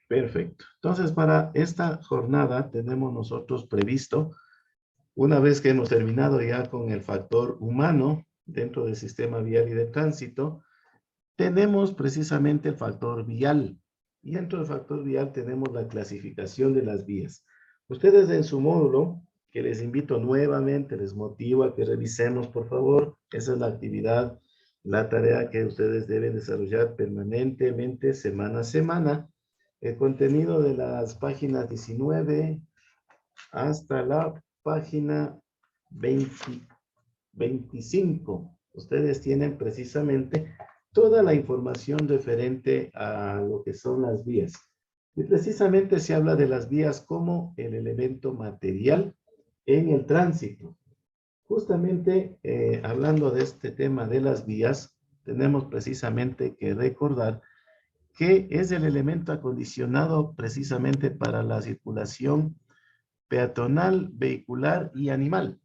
Perfecto. Entonces, para esta jornada tenemos nosotros previsto, una vez que hemos terminado ya con el factor humano dentro del sistema vial y de tránsito, tenemos precisamente el factor vial. Y dentro del factor vial tenemos la clasificación de las vías. Ustedes en su módulo, que les invito nuevamente, les motivo a que revisemos, por favor. Esa es la actividad, la tarea que ustedes deben desarrollar permanentemente, semana a semana. El contenido de las páginas 19 hasta la página 20, 25. Ustedes tienen precisamente toda la información referente a lo que son las vías. Y precisamente se habla de las vías como el elemento material en el tránsito. Justamente hablando de este tema de las vías, tenemos precisamente que recordar que es el elemento acondicionado precisamente para la circulación peatonal, vehicular y animal,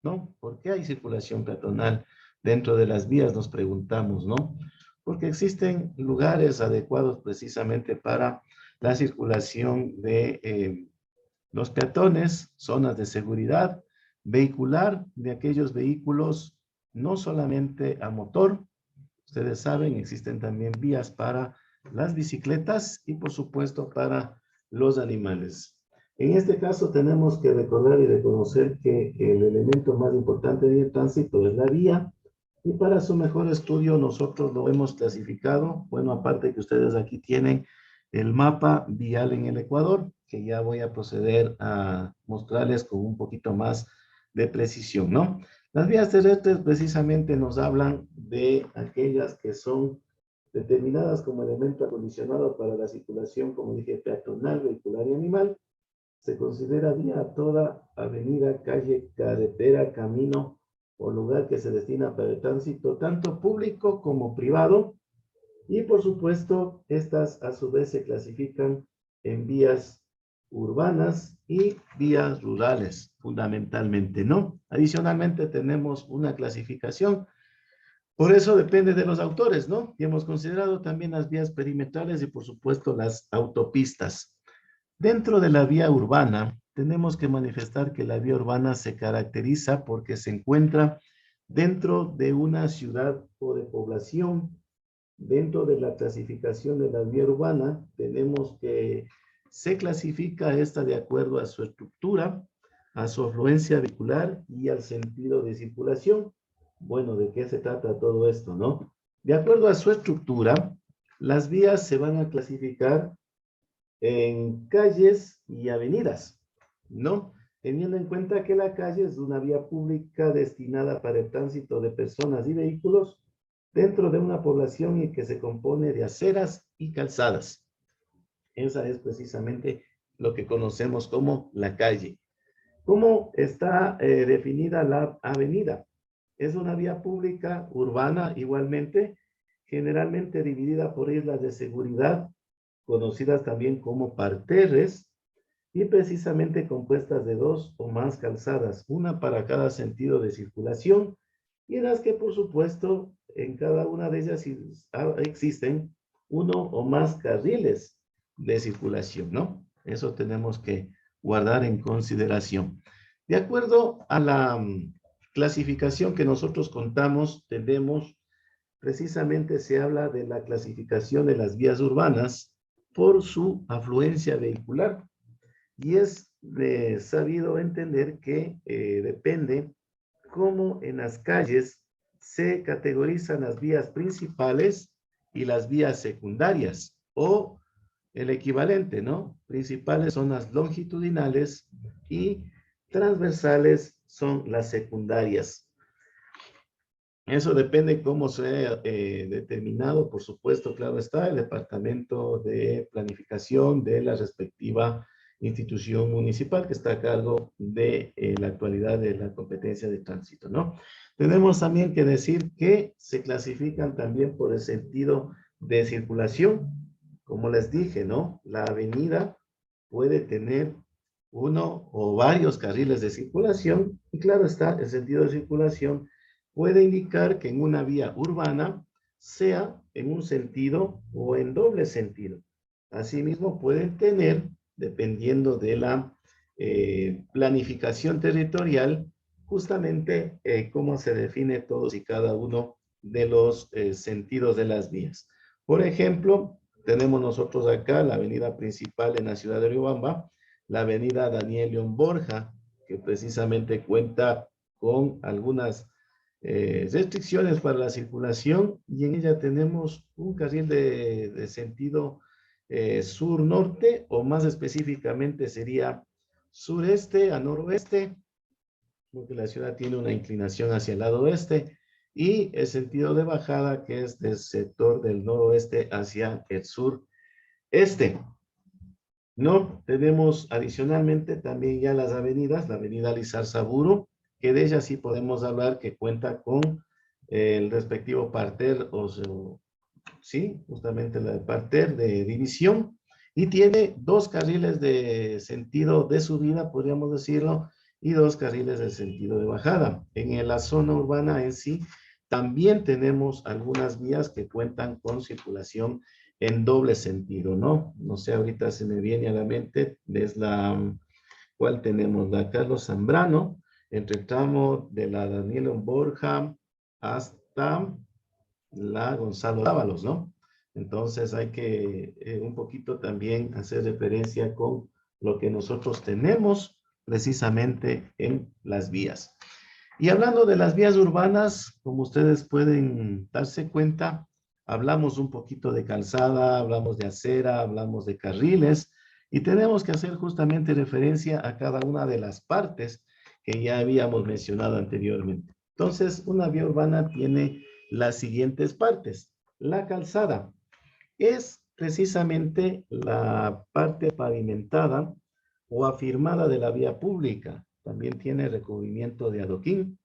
¿no? ¿Por qué hay circulación peatonal dentro de las vías? Nos preguntamos, ¿no? Porque existen lugares adecuados precisamente para la circulación de los peatones, zonas de seguridad vehicular de aquellos vehículos, no solamente a motor. Ustedes saben, existen también vías para las bicicletas y por supuesto para los animales. En este caso tenemos que recordar y reconocer que el elemento más importante del tránsito es la vía, y para su mejor estudio nosotros lo hemos clasificado. Bueno, aparte que ustedes aquí tienen el mapa vial en el Ecuador, que ya voy a proceder a mostrarles con un poquito más de precisión, ¿no? Las vías terrestres precisamente nos hablan de aquellas que son determinadas como elemento acondicionado para la circulación, como dije, peatonal, vehicular y animal. Se considera vía toda avenida, calle, carretera, camino o lugar que se destina para el tránsito, tanto público como privado. Y por supuesto, estas a su vez se clasifican en vías urbanas y vías rurales, fundamentalmente, ¿no? Adicionalmente tenemos una clasificación, por eso depende de los autores, ¿no? Y hemos considerado también las vías perimetrales y por supuesto las autopistas. Dentro de la vía urbana, tenemos que manifestar que la vía urbana se caracteriza porque se encuentra dentro de una ciudad o de población. Dentro de la clasificación de la vía urbana, tenemos que se clasifica esta de acuerdo a su estructura, a su afluencia vehicular y al sentido de circulación. Bueno, ¿de qué se trata todo esto, no? De acuerdo a su estructura, las vías se van a clasificar en calles y avenidas, ¿no? Teniendo en cuenta que la calle es una vía pública destinada para el tránsito de personas y vehículos dentro de una población y que se compone de aceras y calzadas. Esa es precisamente lo que conocemos como la calle. ¿Cómo está definida la avenida? Es una vía pública urbana igualmente, generalmente dividida por islas de seguridad, conocidas también como parterres, y precisamente compuestas de dos o más calzadas, una para cada sentido de circulación, y en las que por supuesto en cada una de ellas existen uno o más carriles de circulación, ¿no? Eso tenemos que guardar en consideración. De acuerdo a la clasificación que nosotros contamos, tenemos, precisamente se habla de la clasificación de las vías urbanas por su afluencia vehicular. Y es sabido entender que depende cómo en las calles se categorizan las vías principales y las vías secundarias, o el equivalente, ¿no? Principales son las longitudinales y transversales son las secundarias. Eso depende cómo sea determinado, por supuesto, claro está, el departamento de planificación de la respectiva institución municipal que está a cargo de la actualidad de la competencia de tránsito, ¿no? Tenemos también que decir que se clasifican también por el sentido de circulación. Como les dije, ¿no? La avenida puede tener uno o varios carriles de circulación y claro está, el sentido de circulación puede indicar que en una vía urbana sea en un sentido o en doble sentido. Asimismo, pueden tener, dependiendo de la planificación territorial, justamente cómo se define todos y cada uno de los sentidos de las vías. Por ejemplo, tenemos nosotros acá la avenida principal en la ciudad de Riobamba, la avenida Daniel León Borja, que precisamente cuenta con algunas restricciones para la circulación, y en ella tenemos un carril de sentido sur-norte, o más específicamente sería sureste a noroeste, porque la ciudad tiene una inclinación hacia el lado oeste, y el sentido de bajada que es del sector del noroeste hacia el sureste. No, tenemos adicionalmente también ya las avenidas, la avenida Lizarzaburu, que de ella sí podemos hablar que cuenta con el respectivo parter, sí, justamente el parter de división, y tiene dos carriles de sentido de subida, podríamos decirlo, y dos carriles de sentido de bajada. En la zona urbana en sí, también tenemos algunas vías que cuentan con circulación en doble sentido, ¿no? No sé, ahorita se me viene a la mente, es ¿cuál tenemos? La Carlos Zambrano, entre el tramo de la Daniel Borja hasta la Gonzalo Dávalos, ¿no? Entonces hay que un poquito también hacer referencia con lo que nosotros tenemos precisamente en las vías. Y hablando de las vías urbanas, como ustedes pueden darse cuenta, hablamos un poquito de calzada, hablamos de acera, hablamos de carriles, y tenemos que hacer justamente referencia a cada una de las partes que ya habíamos mencionado anteriormente. Entonces, una vía urbana tiene las siguientes partes. La calzada es precisamente la parte pavimentada o afirmada de la vía pública. También tiene recubrimiento de adoquín,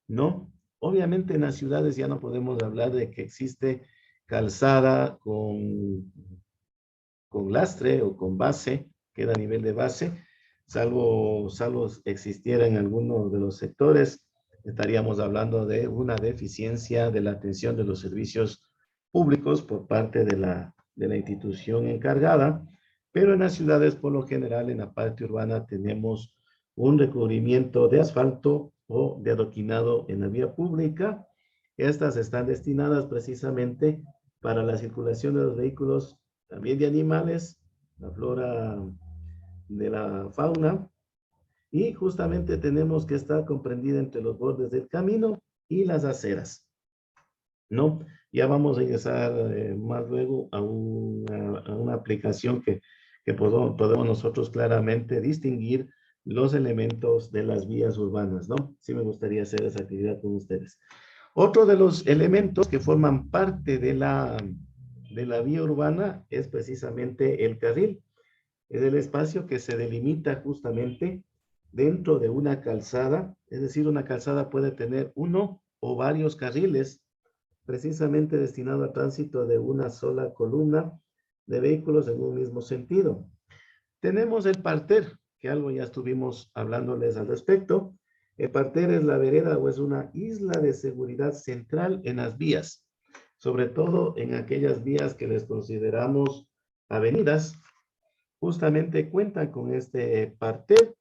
¿no? Obviamente en las ciudades ya no podemos hablar de que existe calzada con lastre o con base, queda a nivel de base, salvo existiera en algunos de los sectores, estaríamos hablando de una deficiencia de la atención de los servicios públicos por parte de la institución encargada, pero en las ciudades, por lo general, en la parte urbana, tenemos un recubrimiento de asfalto o de adoquinado en la vía pública. Estas están destinadas precisamente para la circulación de los vehículos, también de animales, la flora de la fauna, y justamente tenemos que estar comprendida entre los bordes del camino y las aceras, ¿no? Ya vamos a ingresar más luego a una aplicación que podemos nosotros claramente distinguir los elementos de las vías urbanas, ¿no? Sí me gustaría hacer esa actividad con ustedes. Otro de los elementos que forman parte de la vía urbana es precisamente el carril. Es el espacio que se delimita justamente dentro de una calzada, es decir, una calzada puede tener uno o varios carriles precisamente destinado al tránsito de una sola columna de vehículos en un mismo sentido. Tenemos el parter, que algo ya estuvimos hablándoles al respecto. El parter es la vereda o es una isla de seguridad central en las vías, sobre todo en aquellas vías que les consideramos avenidas. Justamente cuentan con este parter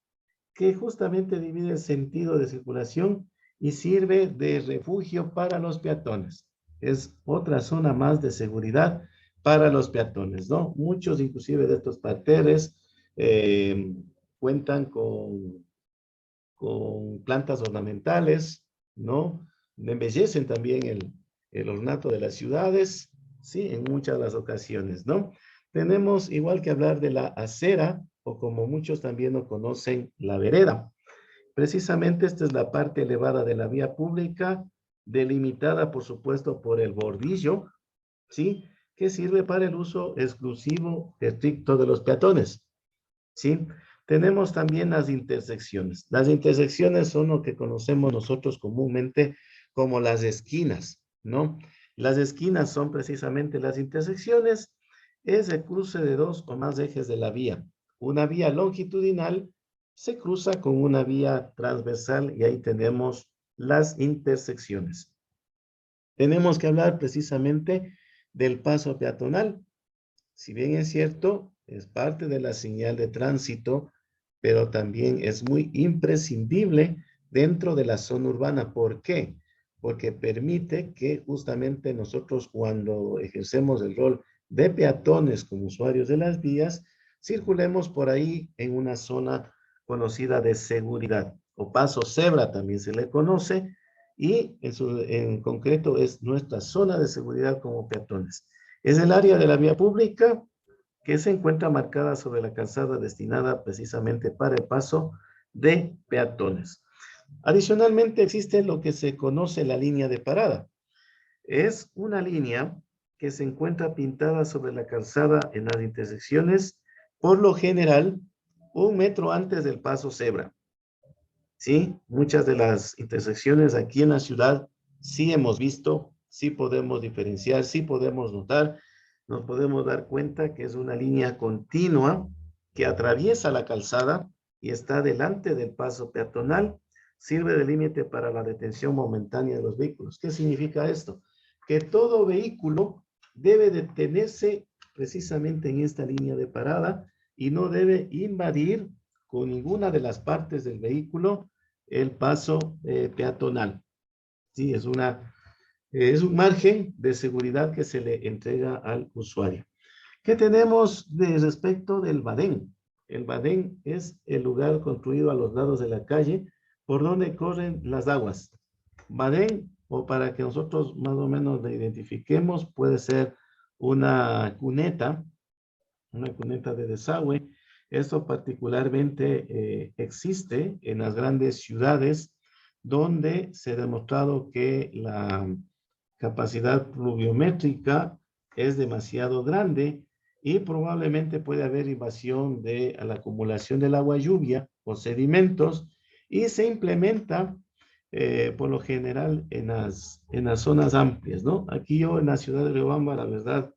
que justamente divide el sentido de circulación y sirve de refugio para los peatones. Es otra zona más de seguridad para los peatones, ¿no? Muchos inclusive de estos parteres eh, cuentan con plantas ornamentales, ¿no? Embellecen también el ornato de las ciudades, sí, en muchas de las ocasiones, ¿no? Tenemos igual que hablar de la acera, o como muchos también lo conocen, la vereda. Precisamente esta es la parte elevada de la vía pública, delimitada, por supuesto, por el bordillo, ¿sí? Que sirve para el uso exclusivo, estricto de los peatones, ¿sí? Tenemos también las intersecciones. Las intersecciones son lo que conocemos nosotros comúnmente como las esquinas, ¿no? Las esquinas son precisamente las intersecciones, es el cruce de dos o más ejes de la vía. Una vía longitudinal se cruza con una vía transversal y ahí tenemos las intersecciones. Tenemos que hablar precisamente del paso peatonal. Si bien es cierto, es parte de la señal de tránsito, pero también es muy imprescindible dentro de la zona urbana. ¿Por qué? Porque permite que justamente nosotros cuando ejercemos el rol de peatones como usuarios de las vías, circulemos por ahí en una zona conocida de seguridad, o paso cebra también se le conoce, y en concreto es nuestra zona de seguridad como peatones. Es el área de la vía pública que se encuentra marcada sobre la calzada destinada precisamente para el paso de peatones. Adicionalmente existe lo que se conoce la línea de parada. Es una línea que se encuentra pintada sobre la calzada en las intersecciones, por lo general, 1 metro antes del paso cebra. ¿Sí? Muchas de las intersecciones aquí en la ciudad sí hemos visto, sí podemos diferenciar, sí podemos notar, nos podemos dar cuenta que es una línea continua que atraviesa la calzada y está delante del paso peatonal, sirve de límite para la detención momentánea de los vehículos. ¿Qué significa esto? Que todo vehículo debe detenerse precisamente en esta línea de parada y no debe invadir con ninguna de las partes del vehículo el paso peatonal. Sí, es un margen de seguridad que se le entrega al usuario. ¿Qué tenemos de respecto del badén? El badén es el lugar construido a los lados de la calle por donde corren las aguas. Badén, o para que nosotros más o menos le identifiquemos, puede ser una cuneta de desagüe. Esto particularmente existe en las grandes ciudades donde se ha demostrado que la capacidad pluviométrica es demasiado grande y probablemente puede haber invasión de la acumulación del agua lluvia o sedimentos y se implementa por lo general en las zonas amplias, ¿no? Aquí yo en la ciudad de Riobamba, la verdad,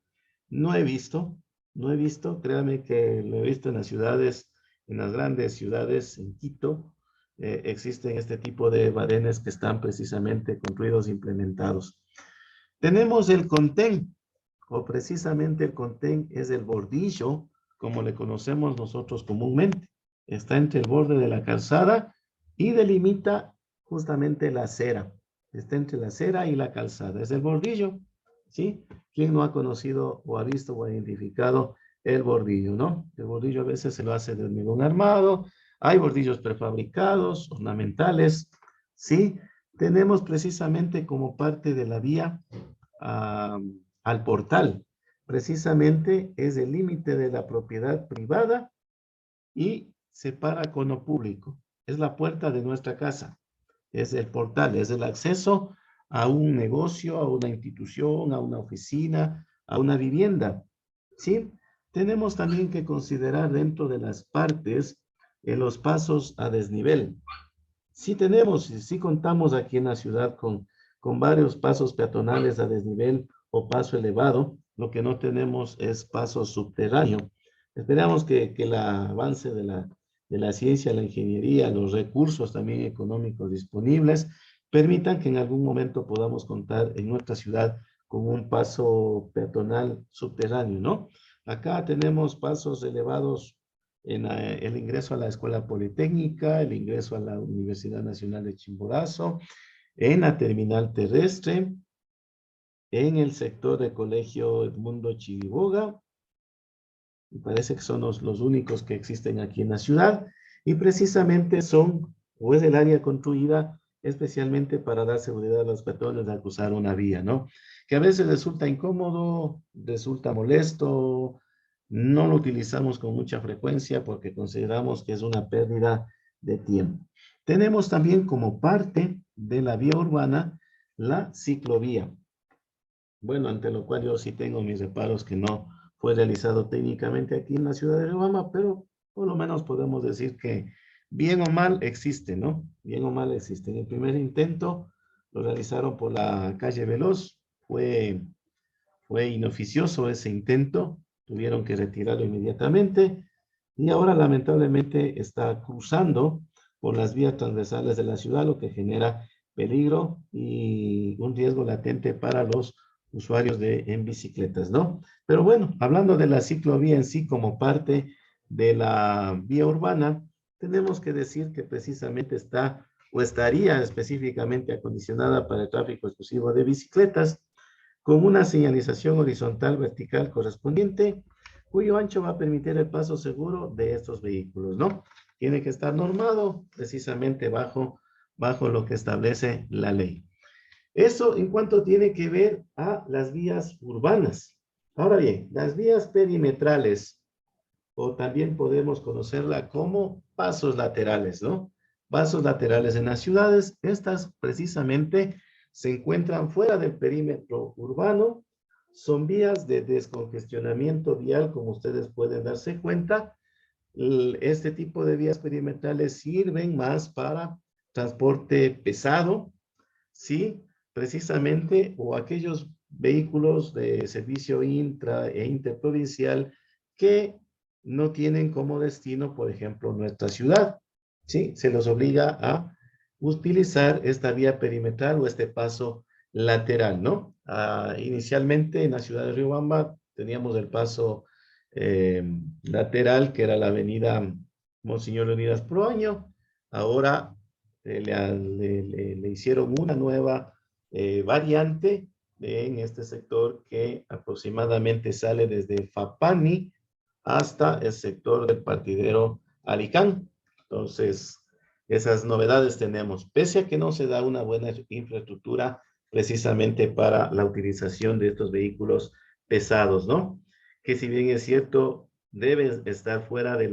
no he visto, no he visto, créame que lo he visto en las ciudades, en las grandes ciudades, en Quito, existen este tipo de badenes que están precisamente construidos e implementados. Tenemos el contén, o precisamente el contén es el bordillo, como le conocemos nosotros comúnmente. Está entre el borde de la calzada y delimita justamente la acera. Está entre la acera y la calzada. Es el bordillo, ¿sí? ¿Quién no ha conocido o ha visto o ha identificado el bordillo, no? El bordillo a veces se lo hace de hormigón armado. Hay bordillos prefabricados, ornamentales, ¿sí? Tenemos precisamente como parte de la vía al portal. Precisamente es el límite de la propiedad privada y separa con lo público. Es la puerta de nuestra casa. Es el portal, es el acceso a un negocio, a una institución, a una oficina, a una vivienda. ¿Sí? Tenemos también que considerar dentro de las partes los pasos a desnivel. Sí tenemos, sí contamos aquí en la ciudad con varios pasos peatonales a desnivel o paso elevado. Lo que no tenemos es paso subterráneo. Esperamos que el avance de la ciencia, la ingeniería, los recursos también económicos disponibles permitan que en algún momento podamos contar en nuestra ciudad con un paso peatonal subterráneo, ¿no? Acá tenemos pasos elevados en el ingreso a la Escuela Politécnica, el ingreso a la Universidad Nacional de Chimborazo, en la terminal terrestre, en el sector de Colegio Edmundo Chiriboga. Me parece que son los únicos que existen aquí en la ciudad y precisamente son, o es el área construida especialmente para dar seguridad a los peatones al cruzar una vía, ¿no? Que a veces resulta incómodo, resulta molesto, no lo utilizamos con mucha frecuencia porque consideramos que es una pérdida de tiempo. Tenemos también como parte de la vía urbana la ciclovía. Bueno, ante lo cual yo sí tengo mis reparos que no fue realizado técnicamente aquí en la ciudad de Riobamba, pero por lo menos podemos decir que bien o mal existe, ¿no? Bien o mal existe. En el primer intento lo realizaron por la calle Veloz, fue inoficioso ese intento, tuvieron que retirarlo inmediatamente y ahora lamentablemente está cruzando por las vías transversales de la ciudad, lo que genera peligro y un riesgo latente para los usuarios en bicicletas, ¿no? Pero bueno, hablando de la ciclovía en sí como parte de la vía urbana, tenemos que decir que precisamente está o estaría específicamente acondicionada para el tráfico exclusivo de bicicletas, con una señalización horizontal vertical correspondiente, cuyo ancho va a permitir el paso seguro de estos vehículos, ¿no? Tiene que estar normado precisamente bajo lo que establece la ley. Eso en cuanto tiene que ver a las vías urbanas. Ahora bien, las vías perimetrales, o también podemos conocerla como pasos laterales, ¿no? Pasos laterales en las ciudades, estas precisamente se encuentran fuera del perímetro urbano, son vías de descongestionamiento vial, como ustedes pueden darse cuenta. Este tipo de vías perimetrales sirven más para transporte pesado, ¿sí? Precisamente, o aquellos vehículos de servicio intra e interprovincial que no tienen como destino, por ejemplo, nuestra ciudad, ¿sí? Se los obliga a utilizar esta vía perimetral o este paso lateral, ¿no? Inicialmente en la ciudad de Riobamba teníamos el paso lateral, que era la avenida Monseñor Leonidas Proaño. Ahora le hicieron una nueva variante en este sector que aproximadamente sale desde Fapani hasta el sector del partidero Alicán. Entonces, esas novedades tenemos, pese a que no se da una buena infraestructura precisamente para la utilización de estos vehículos pesados, ¿no? Que si bien es cierto, deben estar fuera de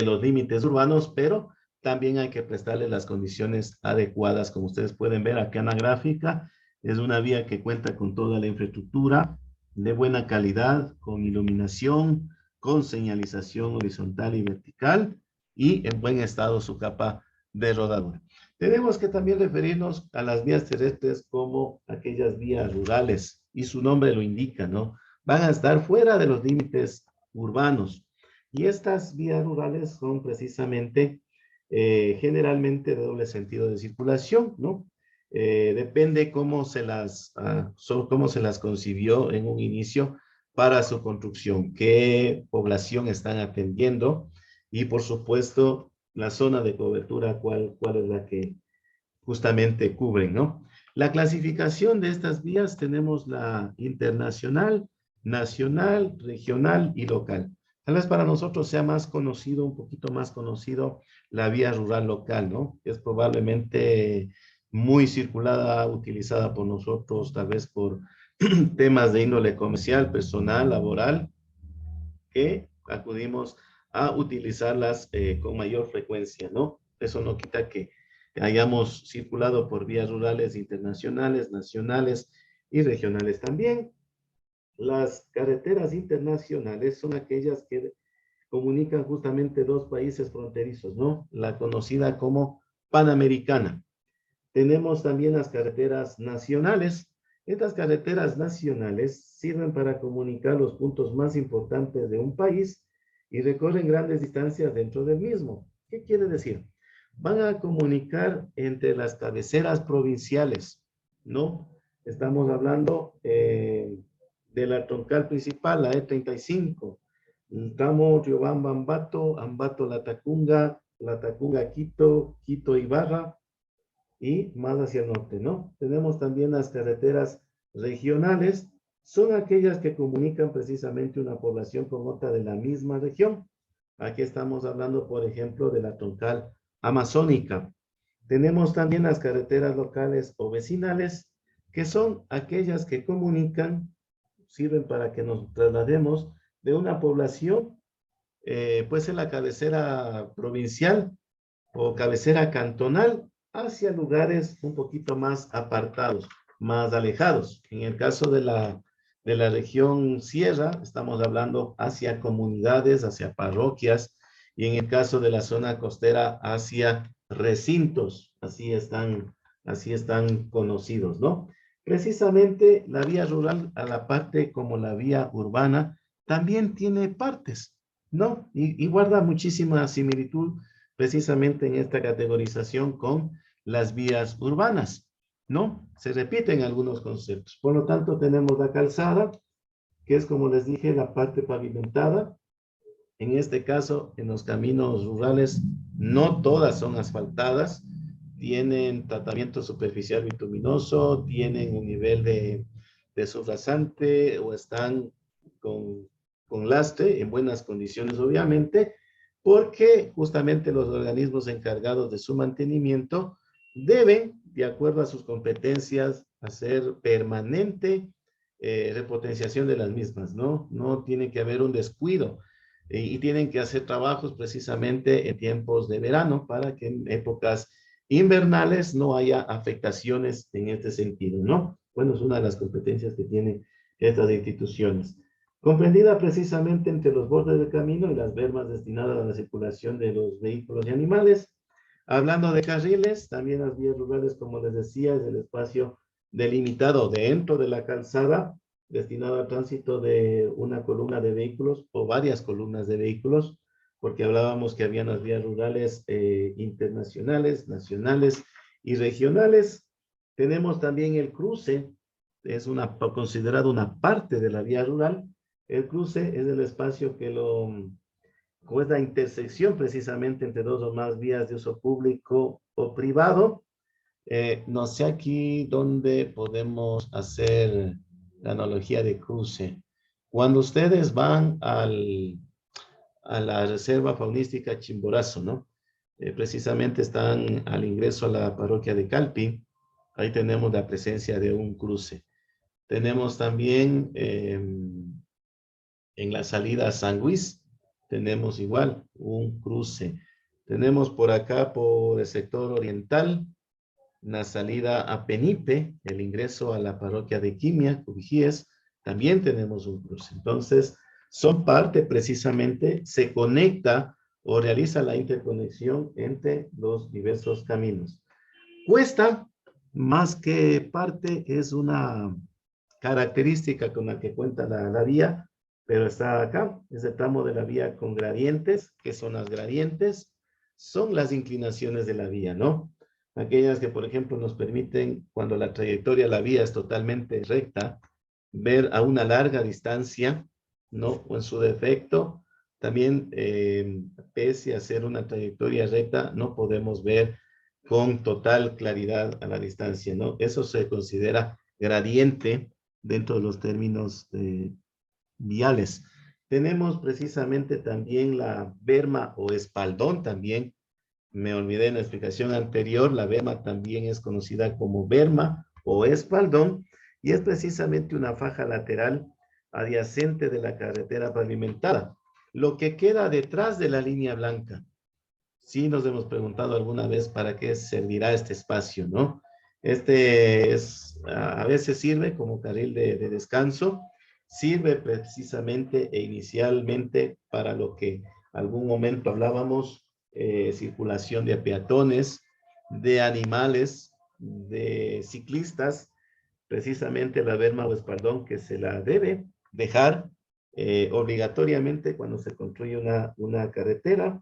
los límites urbanos, pero también hay que prestarle las condiciones adecuadas. Como ustedes pueden ver acá en la gráfica, es una vía que cuenta con toda la infraestructura de buena calidad, con iluminación, con señalización horizontal y vertical, y en buen estado su capa de rodadura. Tenemos que también referirnos a las vías terrestres como aquellas vías rurales, y su nombre lo indica, ¿no? Van a estar fuera de los límites urbanos. Y estas vías rurales son precisamente generalmente de doble sentido de circulación, ¿no? Depende cómo se las concibió en un inicio para su construcción, qué población están atendiendo y por supuesto la zona de cobertura, cuál es la que justamente cubren, ¿no? La clasificación de estas vías tenemos la internacional, nacional, regional y local. Tal vez para nosotros sea más conocido, un poquito más conocido, la vía rural local, ¿no? Es probablemente muy circulada, utilizada por nosotros, tal vez por temas de índole comercial, personal, laboral, que acudimos a utilizarlas con mayor frecuencia, ¿no? Eso no quita que hayamos circulado por vías rurales internacionales, nacionales y regionales también. Las carreteras internacionales son aquellas que comunican justamente dos países fronterizos, ¿no? La conocida como Panamericana. Tenemos también las carreteras nacionales. Estas carreteras nacionales sirven para comunicar los puntos más importantes de un país y recorren grandes distancias dentro del mismo. ¿Qué quiere decir? Van a comunicar entre las cabeceras provinciales, ¿no? Estamos hablando de la troncal principal, la E35, el tramo Riobamba Ambato, Ambato Latacunga Quito, Quito Ibarra, y más hacia el norte, ¿no? Tenemos también las carreteras regionales, son aquellas que comunican precisamente una población con otra de la misma región. Aquí estamos hablando, por ejemplo, de la troncal amazónica. Tenemos también las carreteras locales o vecinales, que son aquellas que comunican, sirven para que nos traslademos de una población, pues en la cabecera provincial o cabecera cantonal hacia lugares un poquito más apartados, más alejados. En el caso de la región sierra, estamos hablando hacia comunidades, hacia parroquias, y en el caso de la zona costera, hacia recintos, así están conocidos, ¿no? Precisamente la vía rural, a la parte como la vía urbana, también tiene partes, ¿no? Y guarda muchísima similitud precisamente en esta categorización con las vías urbanas. No, se repiten algunos conceptos. Por lo tanto, tenemos la calzada, que es, como les dije, la parte pavimentada. En este caso, en los caminos rurales, no todas son asfaltadas, tienen tratamiento superficial bituminoso, tienen un nivel de surrasante o están con, con lastre en buenas condiciones, obviamente, porque justamente los organismos encargados de su mantenimiento deben, de acuerdo a sus competencias, hacer permanente repotenciación de las mismas, ¿no? No tiene que haber un descuido y tienen que hacer trabajos precisamente en tiempos de verano para que en épocas invernales no haya afectaciones en este sentido, ¿no? Bueno, es una de las competencias que tienen estas instituciones. Comprendida precisamente entre los bordes del camino y las bermas destinadas a la circulación de los vehículos y animales. Hablando de carriles, también las vías rurales, como les decía, es el espacio delimitado dentro de la calzada destinado al tránsito de una columna de vehículos o varias columnas de vehículos, porque hablábamos que había las vías rurales internacionales, nacionales y regionales. Tenemos también el cruce, es considerado una parte de la vía rural. El cruce es el espacio o es la intersección precisamente entre dos o más vías de uso público o privado. No sé aquí dónde podemos hacer la analogía de cruce. Cuando ustedes van a la Reserva Faunística Chimborazo, ¿no? Precisamente están al ingreso a la parroquia de Calpi. Ahí tenemos la presencia de un cruce. Tenemos también en la salida a San Luis, tenemos igual un cruce. Tenemos por acá, por el sector oriental, la salida a Penipe, el ingreso a la parroquia de Quimia, Cubijíes, también tenemos un cruce. Entonces, son parte precisamente, se conecta o realiza la interconexión entre los diversos caminos. Cuesta, más que parte, es una característica con la que cuenta la vía, pero está acá, es el tramo de la vía con gradientes. ¿Qué son las gradientes? Son las inclinaciones de la vía, ¿no? Aquellas que, por ejemplo, nos permiten, cuando la trayectoria de la vía es totalmente recta, ver a una larga distancia, ¿no? O en su defecto, también, pese a ser una trayectoria recta, no podemos ver con total claridad a la distancia, ¿no? Eso se considera gradiente dentro de los términos viales. Tenemos precisamente también la berma o espaldón también. Me olvidé en la explicación anterior, la berma también es conocida como berma o espaldón y es precisamente una faja lateral adyacente de la carretera pavimentada, lo que queda detrás de la línea blanca. Sí nos hemos preguntado alguna vez para qué servirá este espacio, ¿no? Este es, a veces sirve como carril de descanso, sirve precisamente e inicialmente para lo que algún momento hablábamos, circulación de peatones, de animales, de ciclistas, precisamente la berma o espaldón que se la debe dejar obligatoriamente cuando se construye una carretera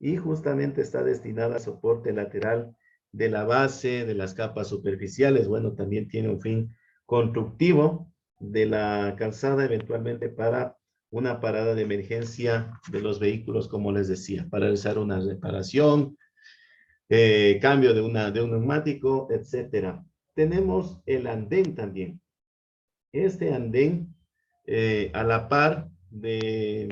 y justamente está destinada a soporte lateral de la base, de las capas superficiales. Bueno, también tiene un fin constructivo de la calzada, eventualmente para una parada de emergencia de los vehículos, como les decía, para realizar una reparación, cambio de un neumático, etcétera. Tenemos el andén también. Este andén, a la par de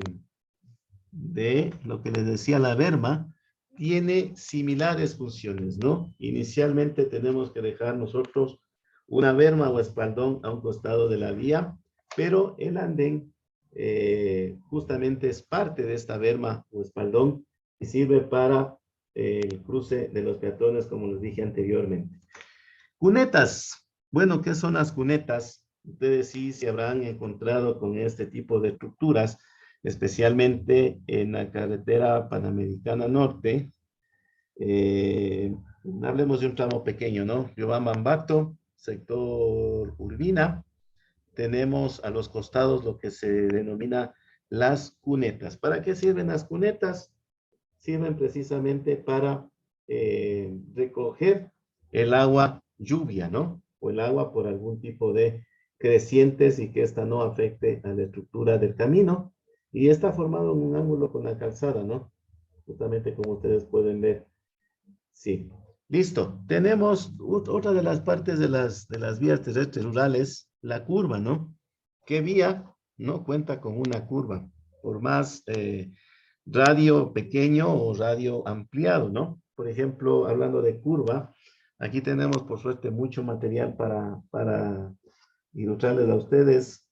lo que les decía la berma, tiene similares funciones, ¿no? Inicialmente tenemos que dejar nosotros una berma o espaldón a un costado de la vía, pero el andén justamente es parte de esta berma o espaldón y sirve para el cruce de los peatones, como les dije anteriormente. Cunetas. Bueno, ¿qué son las cunetas? Ustedes sí se habrán encontrado con este tipo de estructuras, especialmente en la carretera Panamericana Norte. Hablemos de un tramo pequeño, ¿no? Riobamba-Ambato, sector Urbina. Tenemos a los costados lo que se denomina las cunetas. ¿Para qué sirven las cunetas? Sirven precisamente para recoger el agua lluvia, ¿no? O el agua por algún tipo de crecientes y que ésta no afecte a la estructura del camino. Y está formado en un ángulo con la calzada, ¿no? Justamente como ustedes pueden ver. Sí. Listo. Tenemos otra de las partes de las vías terrestres rurales, la curva, ¿no? ¿Qué vía no cuenta con una curva? Por más radio pequeño o radio ampliado, ¿no? Por ejemplo, hablando de curva, aquí tenemos por suerte mucho material para ilustrarles a ustedes,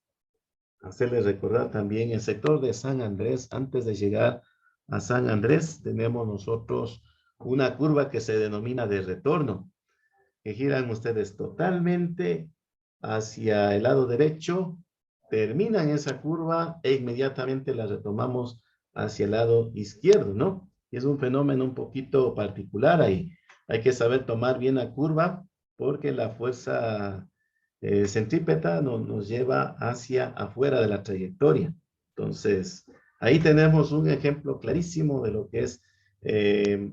hacerles recordar también el sector de San Andrés. Antes de llegar a San Andrés, tenemos nosotros una curva que se denomina de retorno, que giran ustedes totalmente hacia el lado derecho, terminan esa curva e inmediatamente la retomamos hacia el lado izquierdo, ¿no? Y es un fenómeno un poquito particular ahí. Hay que saber tomar bien la curva porque la fuerza centrípeta nos lleva hacia afuera de la trayectoria. Entonces, ahí tenemos un ejemplo clarísimo de lo que es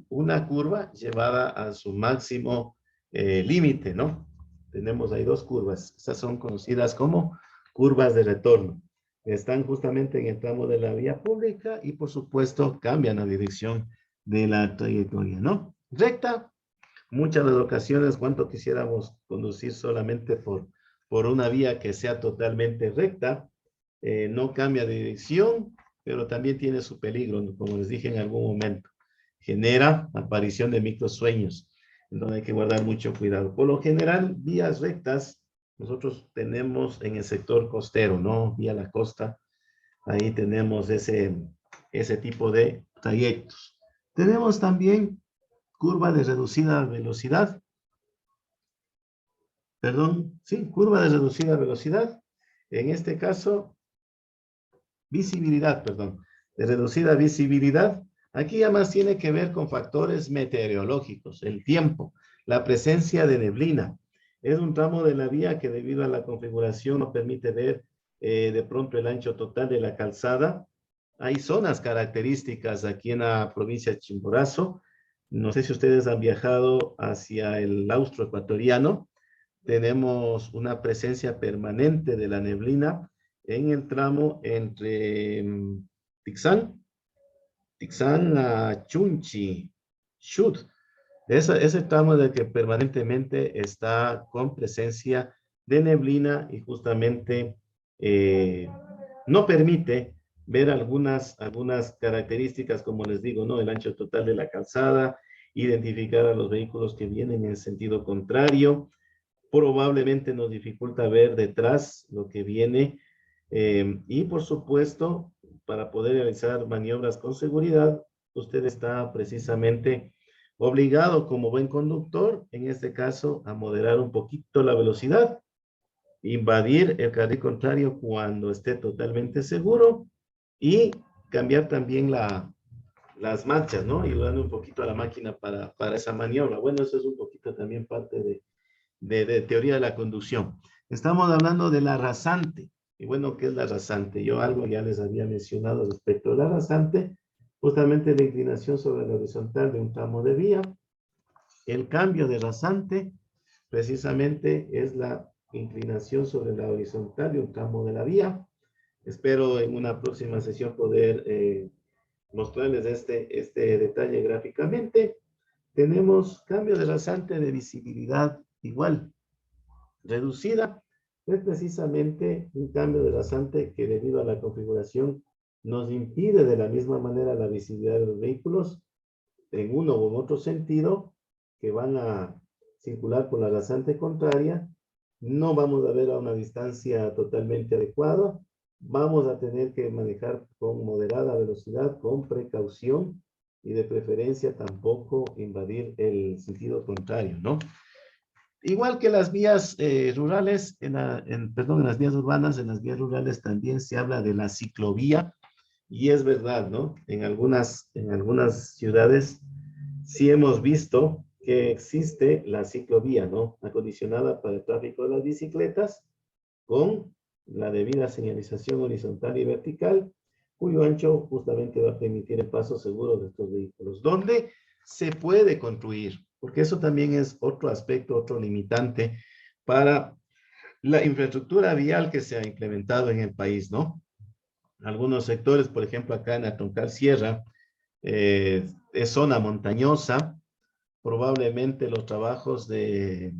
una curva llevada a su máximo límite, ¿no? Tenemos ahí dos curvas. Estas son conocidas como curvas de retorno. Están justamente en el tramo de la vía pública y, por supuesto, cambian la dirección de la trayectoria, ¿no? Recta, muchas de las ocasiones, cuánto quisiéramos conducir solamente por una vía que sea totalmente recta, no cambia de dirección, pero también tiene su peligro, como les dije en algún momento. Genera aparición de microsueños, en donde hay que guardar mucho cuidado. Por lo general, vías rectas, nosotros tenemos en el sector costero, ¿no? Vía la costa, ahí tenemos ese tipo de trayectos. Tenemos también curva de reducida velocidad, perdón, sí, curva de reducida velocidad. En este caso, visibilidad, perdón, de reducida visibilidad. Aquí ya más tiene que ver con factores meteorológicos, el tiempo, la presencia de neblina. Es un tramo de la vía que debido a la configuración no permite ver de pronto el ancho total de la calzada. Hay zonas características aquí en la provincia de Chimborazo. No sé si ustedes han viajado hacia el austro ecuatoriano. Tenemos una presencia permanente de la neblina en el tramo entre Tixán, Tixán a Chunchi, Chut. Ese tramo de que permanentemente está con presencia de neblina y justamente eh, no permite ver algunas características, como les digo, ¿no? El ancho total de la calzada, identificar a los vehículos que vienen en sentido contrario, probablemente nos dificulta ver detrás lo que viene y por supuesto, para poder realizar maniobras con seguridad, usted está precisamente obligado como buen conductor, en este caso, a moderar un poquito la velocidad, invadir el carril contrario cuando esté totalmente seguro y cambiar también las marchas, ¿no? Ayudando un poquito a la máquina para esa maniobra. Bueno, eso es un poquito también parte de teoría de la conducción. Estamos hablando de la rasante. Y bueno, ¿qué es la rasante? Yo algo ya les había mencionado respecto a la rasante, justamente la inclinación sobre la horizontal de un tramo de vía. El cambio de rasante precisamente es la inclinación sobre la horizontal de un tramo de la vía. Espero en una próxima sesión poder mostrarles este detalle gráficamente. Tenemos cambio de rasante de visibilidad igual, reducida, es precisamente un cambio de rasante que debido a la configuración nos impide de la misma manera la visibilidad de los vehículos en uno u otro sentido que van a circular por la rasante contraria. No vamos a ver a una distancia totalmente adecuada. Vamos a tener que manejar con moderada velocidad, con precaución y de preferencia tampoco invadir el sentido contrario, ¿no? Igual que las vías rurales, perdón, en las vías urbanas, en las vías rurales también se habla de la ciclovía, y es verdad, ¿no? En algunas ciudades sí hemos visto que existe la ciclovía, ¿no? Acondicionada para el tráfico de las bicicletas, con la debida señalización horizontal y vertical, cuyo ancho justamente va a permitir el paso seguro de estos vehículos, donde se puede construir, porque eso también es otro aspecto, otro limitante para la infraestructura vial que se ha implementado en el país, ¿no? Algunos sectores, por ejemplo, acá en Atoncal Sierra, es zona montañosa, probablemente los trabajos de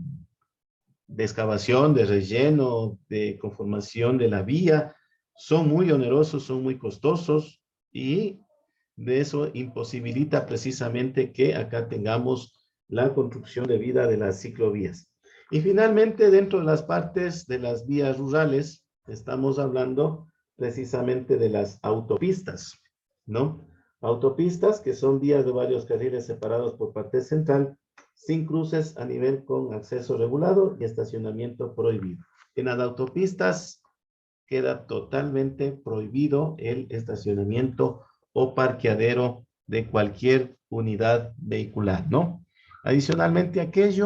excavación, de relleno, de conformación de la vía, son muy onerosos, son muy costosos y de eso imposibilita precisamente que acá tengamos la construcción de vida de las ciclovías. Y finalmente, dentro de las partes de las vías rurales, estamos hablando precisamente de las autopistas, ¿no? Autopistas que son vías de varios carriles separados por parte central, sin cruces a nivel con acceso regulado y estacionamiento prohibido. En las autopistas queda totalmente prohibido el estacionamiento o parqueadero de cualquier unidad vehicular, ¿no? Adicionalmente a aquello,